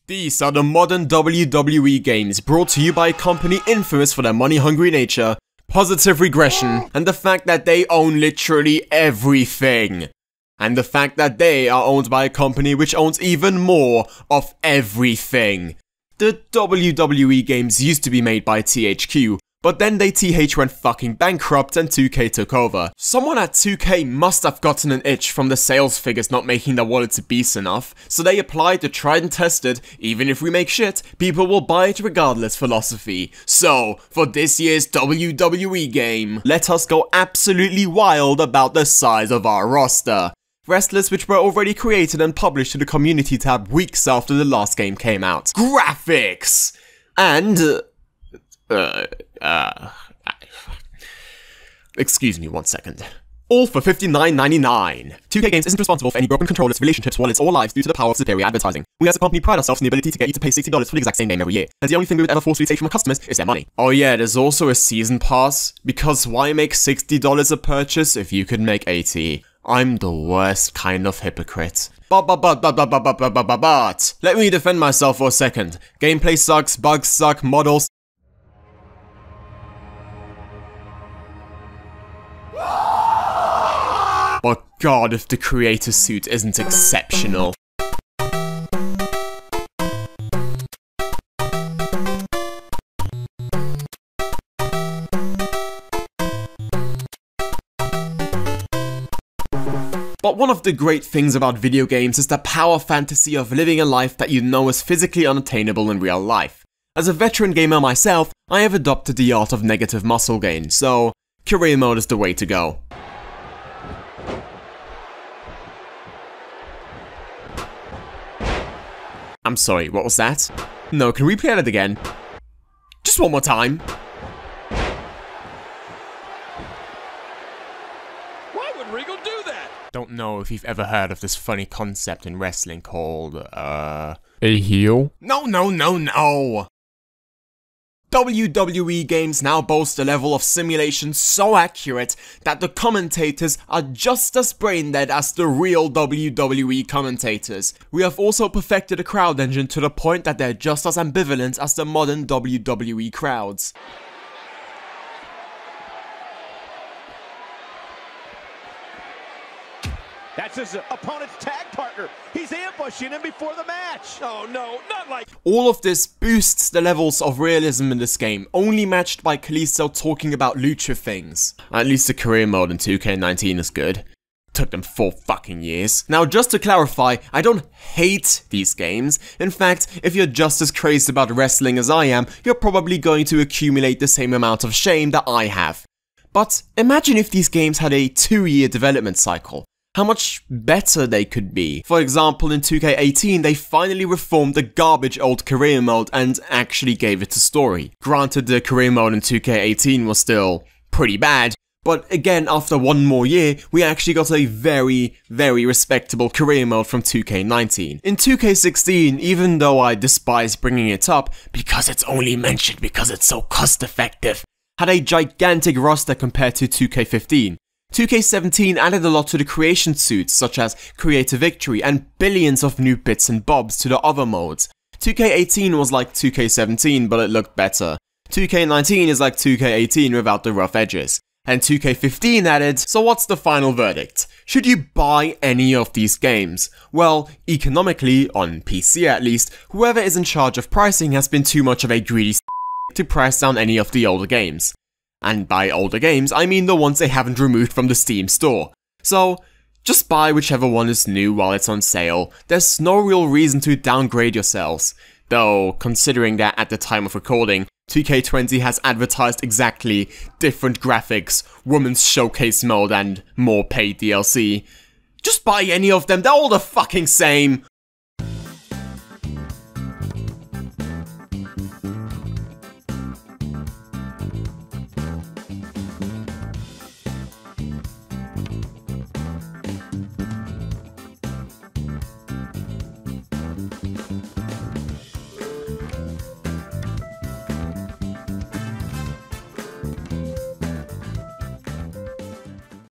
These are the modern WWE games, brought to you by a company infamous for their money-hungry nature, positive regression, and the fact that they own literally everything. And the fact that they are owned by a company which owns even more of everything. The WWE games used to be made by THQ, but then they went fucking bankrupt and 2K took over. Someone at 2K must have gotten an itch from the sales figures not making their wallets obese enough, so they applied the tried and tested, even if we make shit, people will buy it regardless philosophy. So, for this year's WWE game, let us go absolutely wild about the size of our roster. Wrestlers which were already created and published to the community tab weeks after the last game came out. Graphics! And... excuse me 1 second. All for $59.99. 2K Games isn't responsible for any broken controllers, relationships, wallets, or lives due to the power of superior advertising. We as a company pride ourselves in the ability to get you to pay $60 for the exact same game every year, as the only thing we would ever forcefully take from our customers is their money. Oh yeah, there's also a season pass, because why make $60 a purchase if you could make 80? I'm the worst kind of hypocrite. But, let me defend myself for a second. Gameplay sucks, bugs suck, models... But god, if the creator suit isn't exceptional. But one of the great things about video games is the power fantasy of living a life that you know is physically unattainable in real life. As a veteran gamer myself, I have adopted the art of negative muscle gain, so career mode is the way to go. I'm sorry, what was that? No, can we play that again? Just one more time. Why would Regal do that? Don't know if you've ever heard of this funny concept in wrestling called, a heel? No! WWE games now boast a level of simulation so accurate that the commentators are just as brain-dead as the real WWE commentators. We have also perfected a crowd engine to the point that they're just as ambivalent as the modern WWE crowds. That's his opponent's tag partner. He's ambushing him before the match. Oh no, not like... All of this boosts the levels of realism in this game, only matched by Kalisto talking about lucha things. At least the career mode in 2K19 is good. Took them 4 fucking years. Now just to clarify, I don't hate these games. In fact, if you're just as crazed about wrestling as I am, you're probably going to accumulate the same amount of shame that I have. But imagine if these games had a 2-year development cycle. How much better they could be. For example, in 2K18, they finally reformed the garbage old career mode and actually gave it a story. Granted, the career mode in 2K18 was still pretty bad, but again, after 1 more year, we actually got a very, very respectable career mode from 2K19. In 2K16, even though I despise bringing it up, because it's only mentioned because it's so cost effective, had a gigantic roster compared to 2K15. 2K17 added a lot to the creation suits, such as Creative Victory, and billions of new bits and bobs to the other modes. 2K18 was like 2K17, but it looked better. 2K19 is like 2K18 without the rough edges. And 2K15 added, so what's the final verdict? Should you buy any of these games? Well, economically, on PC at least, whoever is in charge of pricing has been too much of a greedy to price down any of the older games. And by older games, I mean the ones they haven't removed from the Steam store. So, just buy whichever one is new while it's on sale. There's no real reason to downgrade yourselves. Though, considering that at the time of recording, 2K20 has advertised exactly different graphics, women's showcase mode, and more paid DLC. Just buy any of them, they're all the fucking same.